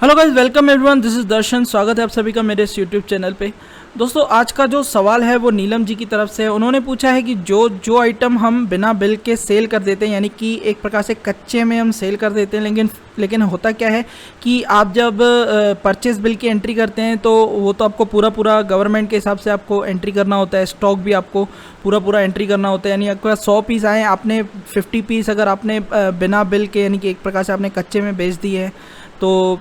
Hello guys, welcome everyone, this is Darshan. स्वागत है आप सभी का मेरे इस यूट्यूब चैनल पे। दोस्तों, आज का जो सवाल है वो नीलम जी की तरफ से है। उन्होंने पूछा है कि जो जो आइटम हम बिना बिल के सेल कर देते हैं, यानी कि एक प्रकार से कच्चे में हम सेल कर देते हैं, लेकिन होता क्या है कि आप जब परचेज बिल की एंट्री करते हैं तो वो तो आपको पूरा पूरा गवर्नमेंट के हिसाब से आपको एंट्री करना होता है। स्टॉक भी आपको पूरा पूरा एंट्री करना होता है। यानी आपके पास 100 पीस आए, आपने 50 पीस अगर आपने बिना बिल के यानी कि एक प्रकार से आपने कच्चे में बेच दिए हैं तो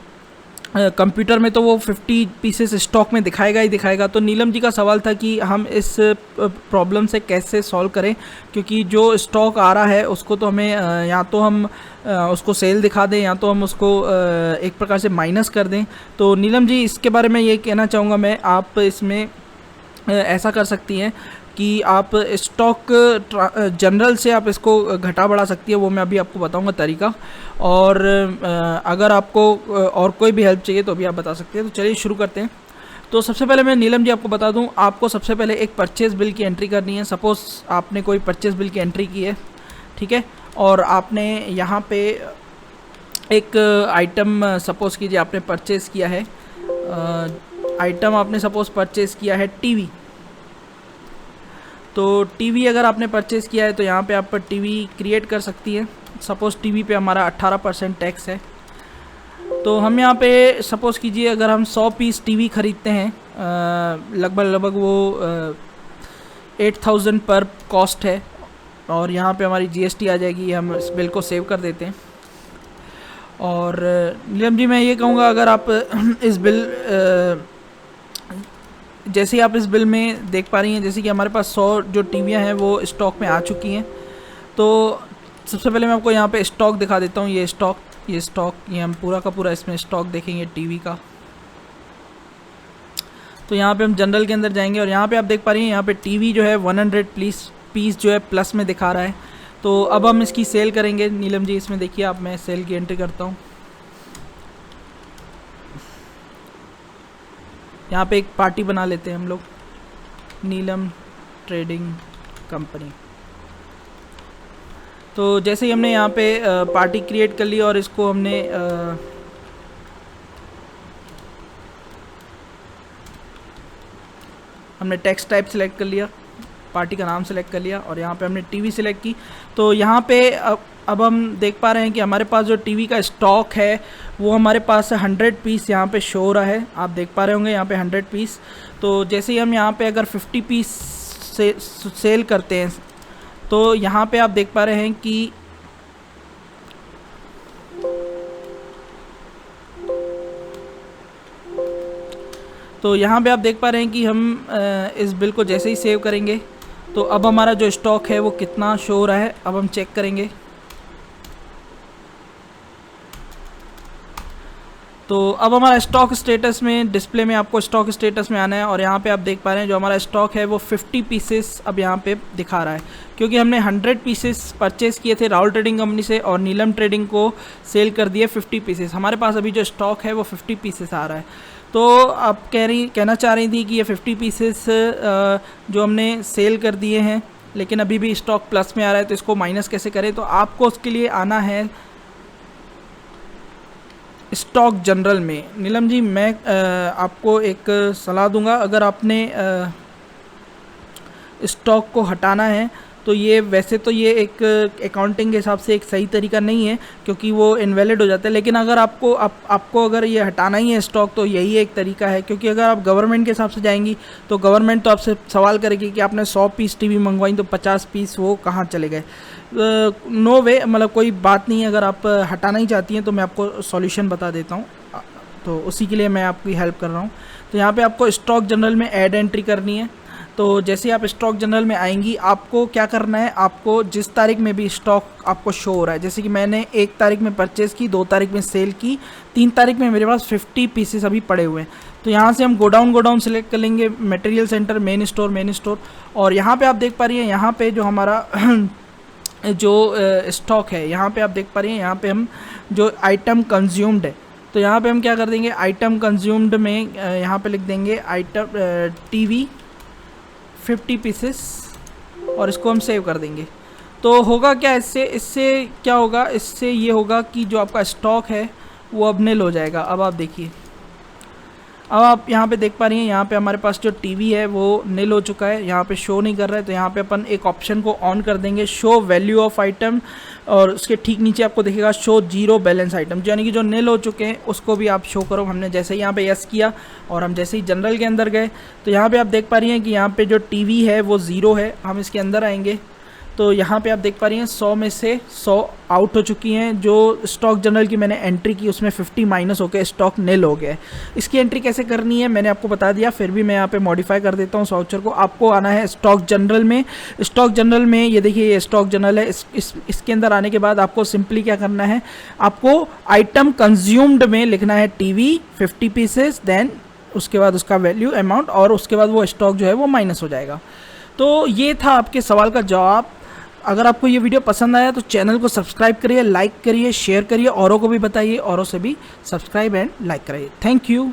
कंप्यूटर में तो वो 50 पीसेस स्टॉक में दिखाएगा ही दिखाएगा। तो नीलम जी का सवाल था कि हम इस प्रॉब्लम से कैसे सॉल्व करें, क्योंकि जो स्टॉक आ रहा है उसको तो हमें या तो हम उसको सेल दिखा दें या तो हम उसको एक प्रकार से माइनस कर दें। तो नीलम जी, इसके बारे में ये कहना चाहूँगा मैं, आप इसमें ऐसा कर सकती हैं कि आप स्टॉक जनरल से आप इसको घटा बढ़ा सकती है। वो मैं अभी आपको बताऊंगा तरीका। और अगर आपको और कोई भी हेल्प चाहिए तो भी आप बता सकते हैं। तो चलिए शुरू करते हैं। तो सबसे पहले मैं नीलम जी आपको बता दूं, आपको सबसे पहले एक परचेज़ बिल की एंट्री करनी है। सपोज़ आपने कोई परचेज़ बिल की एंट्री की है, ठीक है, और आपने यहाँ पे एक आइटम सपोज़ कीजिए आपने परचेज़ किया है, आइटम आपने सपोज़ परचेज़ किया है टीवी। तो टीवी अगर आपने परचेज़ किया है तो यहाँ पे आप टीवी क्रिएट कर सकती है। सपोज़ टीवी पे हमारा 18% टैक्स है। तो हम यहाँ पे सपोज़ कीजिए अगर हम 100 पीस टीवी ख़रीदते हैं, लगभग वो 8000 पर कॉस्ट है। और यहाँ पे हमारी जीएसटी आ जाएगी। हम इस बिल को सेव कर देते हैं। और नीलम जी, मैं ये कहूँगा, अगर आप इस बिल जैसे ही आप इस बिल में देख पा रही हैं, जैसे कि हमारे पास 100 जो टीवियाँ हैं वो स्टॉक में आ चुकी हैं। तो सबसे पहले मैं आपको यहाँ पे स्टॉक दिखा देता हूँ। ये स्टॉक ये हम पूरा का पूरा इसमें स्टॉक देखेंगे टीवी का। तो यहाँ पे हम जनरल के अंदर जाएंगे और यहाँ पे आप देख पा रही हैं, यहाँ पे टीवी जो है 100 पीस जो है प्लस में दिखा रहा है। तो अब हम इसकी सेल करेंगे। नीलम जी, इसमें देखिए आप, मैं सेल की एंट्री करता हूँ। यहाँ पे एक पार्टी बना लेते हैं हम लोग, नीलम ट्रेडिंग कंपनी। तो जैसे ही हमने यहाँ पे पार्टी क्रिएट कर ली और इसको हमने टेक्स्ट टाइप सेलेक्ट कर लिया, पार्टी का नाम सेलेक्ट कर लिया और यहाँ पे हमने टीवी सेलेक्ट की। तो यहाँ पे अब हम देख पा रहे हैं कि हमारे पास जो टीवी का स्टॉक है वो हमारे पास 100 पीस यहाँ पे शो हो रहा है। आप देख पा रहे होंगे यहाँ पे 100 पीस। तो जैसे ही हम यहाँ पे अगर 50 पीस से सेल करते हैं तो यहाँ पे आप देख पा रहे हैं कि हम इस बिल को जैसे ही सेव करेंगे तो अब हमारा जो स्टॉक है वो कितना शो हो रहा है, अब हम चेक करेंगे। तो अब हमारा स्टॉक स्टेटस में डिस्प्ले में आपको स्टॉक स्टेटस में आना है और यहाँ पे आप देख पा रहे हैं जो हमारा स्टॉक है वो 50 पीसेस अब यहाँ पे दिखा रहा है, क्योंकि हमने 100 पीसेस परचेज़ किए थे राहुल ट्रेडिंग कंपनी से और नीलम ट्रेडिंग को सेल कर दिए 50 पीसेस। हमारे पास अभी जो स्टॉक है वो 50 पीसेस आ रहा है। तो आप कहना चाह रही थी कि ये 50 पीसेस जो हमने सेल कर दिए हैं लेकिन अभी भी स्टॉक प्लस में आ रहा है, तो इसको माइनस कैसे करें। तो आपको उसके लिए आना है स्टॉक जनरल में। नीलम जी, मैं आपको एक सलाह दूंगा, अगर आपने स्टॉक को हटाना है तो ये वैसे तो ये एक अकाउंटिंग के हिसाब से एक सही तरीका नहीं है, क्योंकि वो इनवैलिड हो जाता है। लेकिन अगर आपको अगर ये हटाना ही है स्टॉक तो यही एक तरीका है, क्योंकि अगर आप गवर्नमेंट के हिसाब से जाएंगी तो गवर्नमेंट तो आपसे सवाल करेगी कि आपने 100 पीस टीवी मंगवाई तो 50 पीस वो कहाँ चले गए। नो वे, मतलब कोई बात नहीं है। अगर आप हटाना ही चाहती हैं तो मैं आपको सॉल्यूशन बता देता हूँ, तो उसी के लिए मैं आपकी हेल्प कर रहा हूँ। तो यहाँ पे आपको स्टॉक जनरल में ऐड एंट्री करनी है। तो जैसे आप स्टॉक जनरल में आएंगी, आपको क्या करना है, आपको जिस तारीख में भी स्टॉक आपको शो हो रहा है, जैसे कि मैंने 1 तारीख में परचेज़ की, 2 तारीख में सेल की, 3 तारीख में मेरे पास 50 पीसेस अभी पड़े हुए हैं। तो यहाँ से हम गोडाउन सेलेक्ट कर लेंगे, मटेरियल सेंटर, मेन स्टोर। और यहाँ पे आप देख पा रही हैं, यहाँ पे जो हमारा जो स्टॉक है, यहाँ पे आप देख पा रही हैं, यहाँ पे हम जो आइटम कंज्यूम्ड है, तो यहाँ पे हम क्या कर देंगे, आइटम कंज्यूम्ड में यहाँ पे लिख देंगे आइटम टीवी 50 पीसेस और इसको हम सेव कर देंगे। तो होगा क्या इससे क्या होगा, इससे ये होगा कि जो आपका स्टॉक है वो अब निल हो जाएगा। अब आप देखिए, अब आप यहाँ पे देख पा रही हैं, यहाँ पे हमारे पास जो टीवी है वो निल हो चुका है, यहाँ पे शो नहीं कर रहा है। तो यहाँ पे अपन एक ऑप्शन को ऑन कर देंगे, शो वैल्यू ऑफ आइटम, और उसके ठीक नीचे आपको दिखेगा शो जीरो बैलेंस आइटम, यानी कि जो निल हो चुके हैं उसको भी आप शो करो। हमने जैसे ही यहाँ पे यस किया और हम जैसे ही जनरल के अंदर गए तो यहाँ पे आप देख पा रही हैं कि यहाँ पे जो टीवी है वो ज़ीरो है। हम इसके अंदर आएंगे तो यहाँ पे आप देख पा रही हैं 100 में से 100 आउट हो चुकी हैं। जो स्टॉक जनरल की मैंने एंट्री की उसमें 50 माइनस होकर स्टॉक निल हो गया है। इसकी एंट्री कैसे करनी है मैंने आपको बता दिया, फिर भी मैं यहाँ पे मॉडिफाई कर देता हूँ वाउचर को। आपको आना है स्टॉक जनरल में। स्टॉक जनरल में ये देखिए, ये स्टॉक जनरल है। इसके अंदर आने के बाद आपको सिंपली क्या करना है, आपको आइटम कंज्यूम्ड में लिखना है टीवी 50 पीसेस, देन उसके बाद उसका वैल्यू अमाउंट, और उसके बाद वो स्टॉक जो है वो माइनस हो जाएगा। तो ये था आपके सवाल का जवाब। अगर आपको ये वीडियो पसंद आया तो चैनल को सब्सक्राइब करिए, लाइक करिए, शेयर करिए, औरों को भी बताइए, औरों से भी सब्सक्राइब एंड लाइक करिए। Thank you.